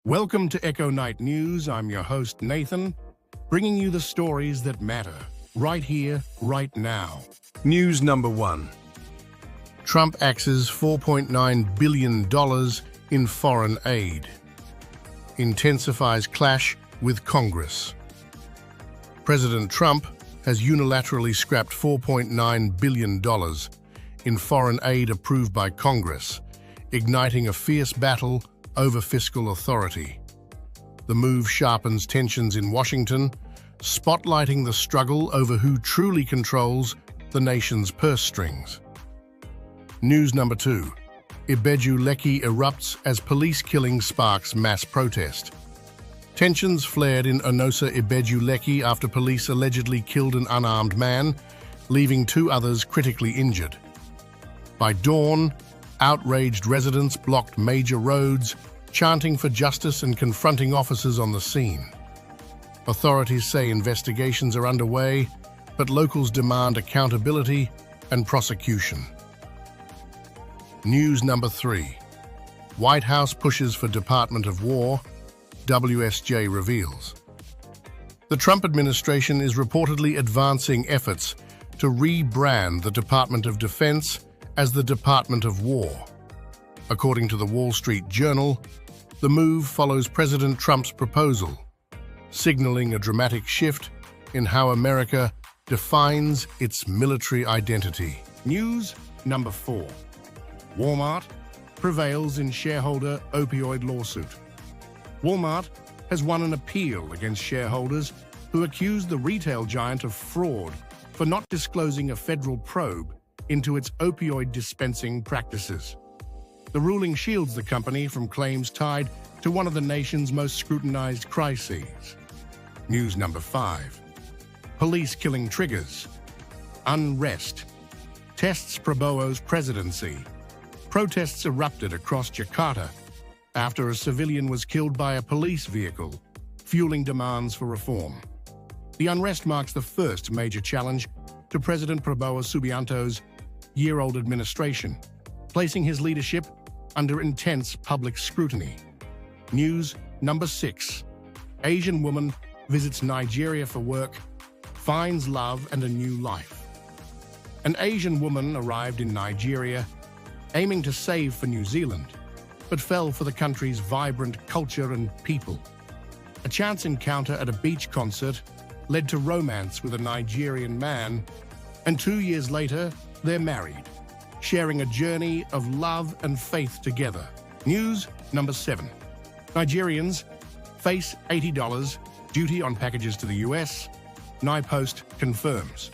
Welcome to Echo Night News. I'm your host, Nathan, bringing you the stories that matter, right here, right now. News number 1. Trump axes $4.9 billion in foreign aid. Intensifies clash with Congress. President Trump has unilaterally scrapped $4.9 billion in foreign aid approved by Congress, igniting a fierce battle over fiscal authority. The move sharpens tensions in Washington, spotlighting the struggle over who truly controls the nation's purse strings. News number 2. Ibeju-Lekki erupts as police killing sparks mass protest. Tensions flared in Onosa, Ibeju-Lekki after police allegedly killed an unarmed man, leaving 2 others critically injured. By dawn, outraged residents blocked major roads, chanting for justice and confronting officers on the scene. Authorities say investigations are underway, but locals demand accountability and prosecution. News number 3. White House pushes for Department of War, WSJ reveals. The Trump administration is reportedly advancing efforts to rebrand the Department of Defense as the Department of War. According to the Wall Street Journal, the move follows President Trump's proposal, signaling a dramatic shift in how America defines its military identity. News number 4. Walmart prevails in shareholder opioid lawsuit. Walmart has won an appeal against shareholders who accused the retail giant of fraud for not disclosing a federal probe into its opioid dispensing practices. The ruling shields the company from claims tied to one of the nation's most scrutinized crises. News number 5. Police killing triggers. Unrest tests Prabowo's presidency. Protests erupted across Jakarta after a civilian was killed by a police vehicle, fueling demands for reform. The unrest marks the first major challenge to President Prabowo Subianto's year-old administration, placing his leadership under intense public scrutiny. News number 6. Asian woman visits Nigeria for work, finds love and a new life. An Asian woman arrived in Nigeria, aiming to save for New Zealand, but fell for the country's vibrant culture and people. A chance encounter at a beach concert led to romance with a Nigerian man, and 2 years later, they're married, sharing a journey of love and faith together. News number 7. Nigerians face $80 duty on packages to the US, NIPost confirms.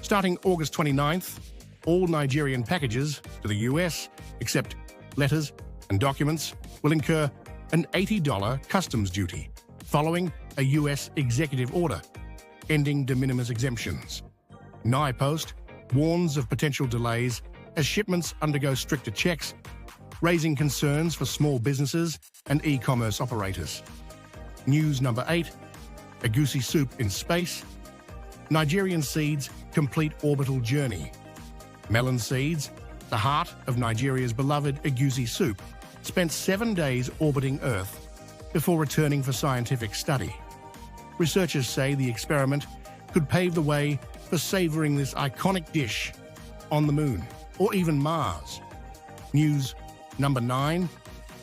Starting August 29th, all Nigerian packages to the US, except letters and documents, will incur an $80 customs duty, following a US executive order, ending de minimis exemptions. NIPost warns of potential delays as shipments undergo stricter checks, raising concerns for small businesses and e-commerce operators. News number 8. Egusi soup in space. Nigerian seeds complete orbital journey. Melon seeds, the heart of Nigeria's beloved Egusi soup, spent 7 days orbiting Earth before returning for scientific study. Researchers say the experiment could pave the way for savoring this iconic dish on the moon or even Mars. News number 9.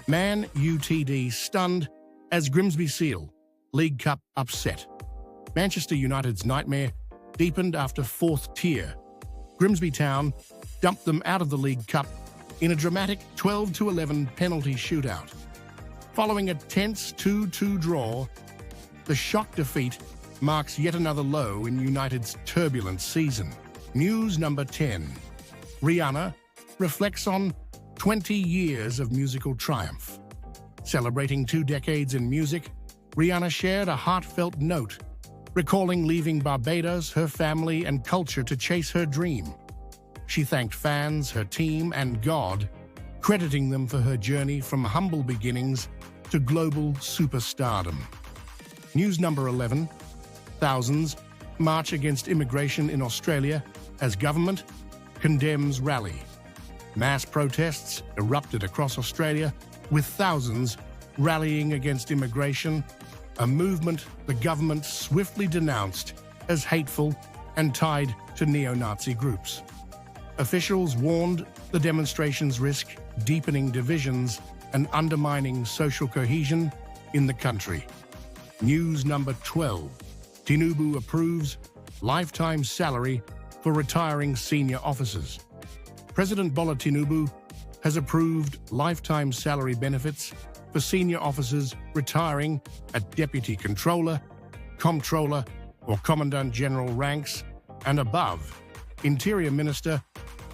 Man UTD stunned as Grimsby Seal League Cup upset. Manchester United's nightmare deepened after 4th tier. Grimsby Town dumped them out of the League Cup in a dramatic 12-11 penalty shootout. Following a tense 2-2 draw, the shock defeat marks yet another low in United's turbulent season. News number 10. Rihanna reflects on 20 years of musical triumph. Celebrating 2 decades in music, Rihanna shared a heartfelt note, recalling leaving Barbados, her family, and culture to chase her dream. She thanked fans, her team, and God, crediting them for her journey from humble beginnings to global superstardom. News number 11. Thousands march against immigration in Australia as government condemns rally. Mass protests erupted across Australia, with thousands rallying against immigration, a movement the government swiftly denounced as hateful and tied to neo-Nazi groups. Officials warned the demonstrations risk deepening divisions and undermining social cohesion in the country. News number 12. Tinubu approves lifetime salary for retiring senior officers. President Bola Tinubu has approved lifetime salary benefits for senior officers retiring at Deputy Controller, Comptroller, or Commandant General ranks and above, Interior Minister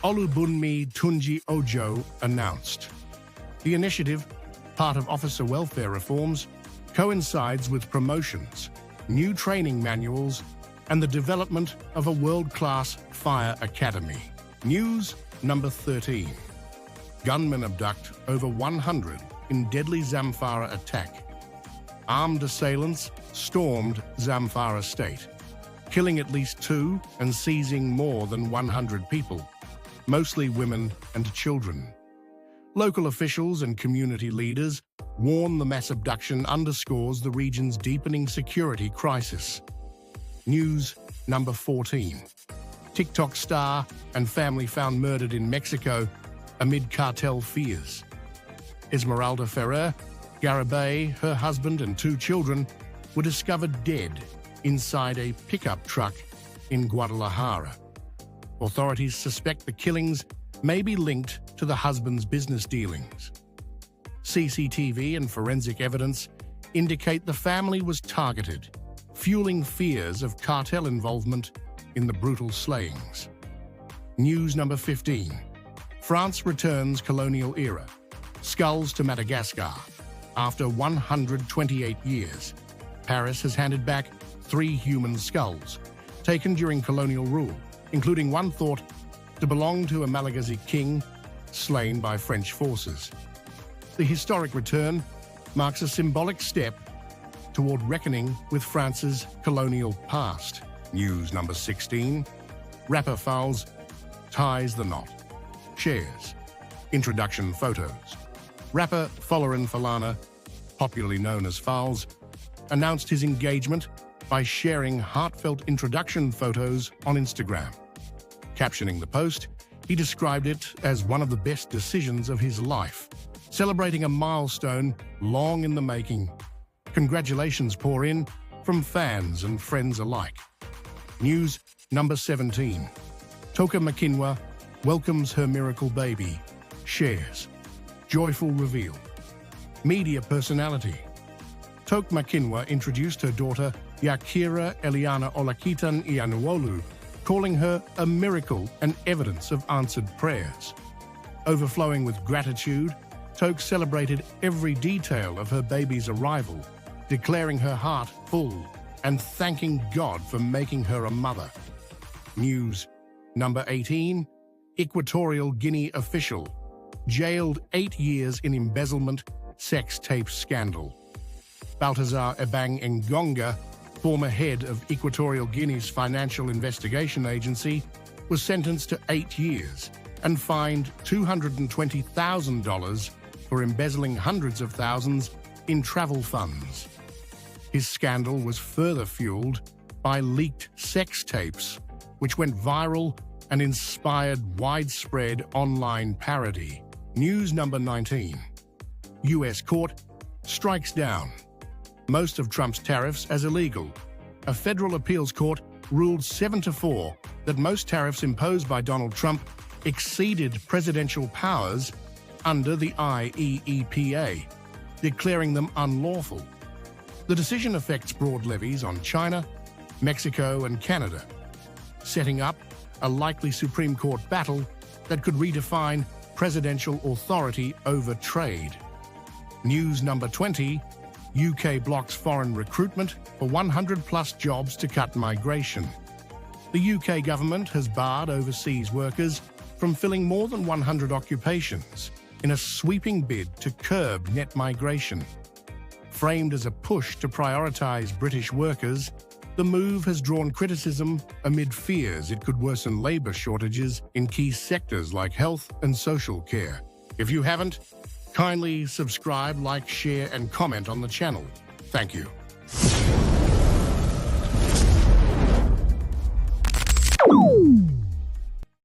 Olubunmi Tunji Ojo announced. The initiative, part of officer welfare reforms, coincides with promotions, new training manuals, and the development of a world-class fire academy. News number 13. Gunmen abduct over 100 in deadly Zamfara attack. Armed assailants stormed Zamfara state, killing at least 2 and seizing more than 100 people, mostly women and children. Local officials and community leaders warn the mass abduction underscores the region's deepening security crisis. News number 14. TikTok star and family found murdered in Mexico amid cartel fears. Esmeralda Ferrer Garibay, her husband and 2 children were discovered dead inside a pickup truck in Guadalajara. Authorities suspect the killings may be linked to the husband's business dealings. CCTV and forensic evidence indicate the family was targeted, fueling fears of cartel involvement in the brutal slayings. News number 15. France returns colonial era. Skulls to Madagascar. After 128 years, Paris has handed back 3 human skulls, taken during colonial rule, including one thought to belong to a Malagasy king slain by French forces. The historic return marks a symbolic step toward reckoning with France's colonial past. News number 16. Rapper Falz ties the knot. Shares. Introduction photos. Rapper Folarin Falana, popularly known as Falz, announced his engagement by sharing heartfelt introduction photos on Instagram. Captioning the post, he described it as one of the best decisions of his life, celebrating a milestone long in the making. Congratulations pour in from fans and friends alike. News number 17. Toke Makinwa welcomes her miracle baby. Shares. Joyful reveal. Media personality. Toke Makinwa introduced her daughter Yakira Eliana Olakitan Iyanuolu, calling her a miracle and evidence of answered prayers. Overflowing with gratitude, Toke celebrated every detail of her baby's arrival, declaring her heart full and thanking God for making her a mother. News number 18. Equatorial Guinea official jailed 8 years in embezzlement sex tape scandal. Baltazar Ebang Ngonga, former head of Equatorial Guinea's Financial Investigation Agency, was sentenced to 8 years and fined $220,000 for embezzling hundreds of thousands in travel funds. His scandal was further fueled by leaked sex tapes, which went viral and inspired widespread online parody. News number 19. U.S. court strikes down most of Trump's tariffs as illegal. A federal appeals court ruled 7-4 that most tariffs imposed by Donald Trump exceeded presidential powers under the IEEPA, declaring them unlawful. The decision affects broad levies on China, Mexico, and Canada, setting up a likely Supreme Court battle that could redefine presidential authority over trade. News number 20. UK blocks foreign recruitment for 100+ jobs to cut migration. The UK government has barred overseas workers from filling more than 100 occupations in a sweeping bid to curb net migration. Framed as a push to prioritise British workers, the move has drawn criticism amid fears it could worsen labour shortages in key sectors like health and social care. If you haven't, Kindly subscribe, like, share, and comment on the channel. Thank you.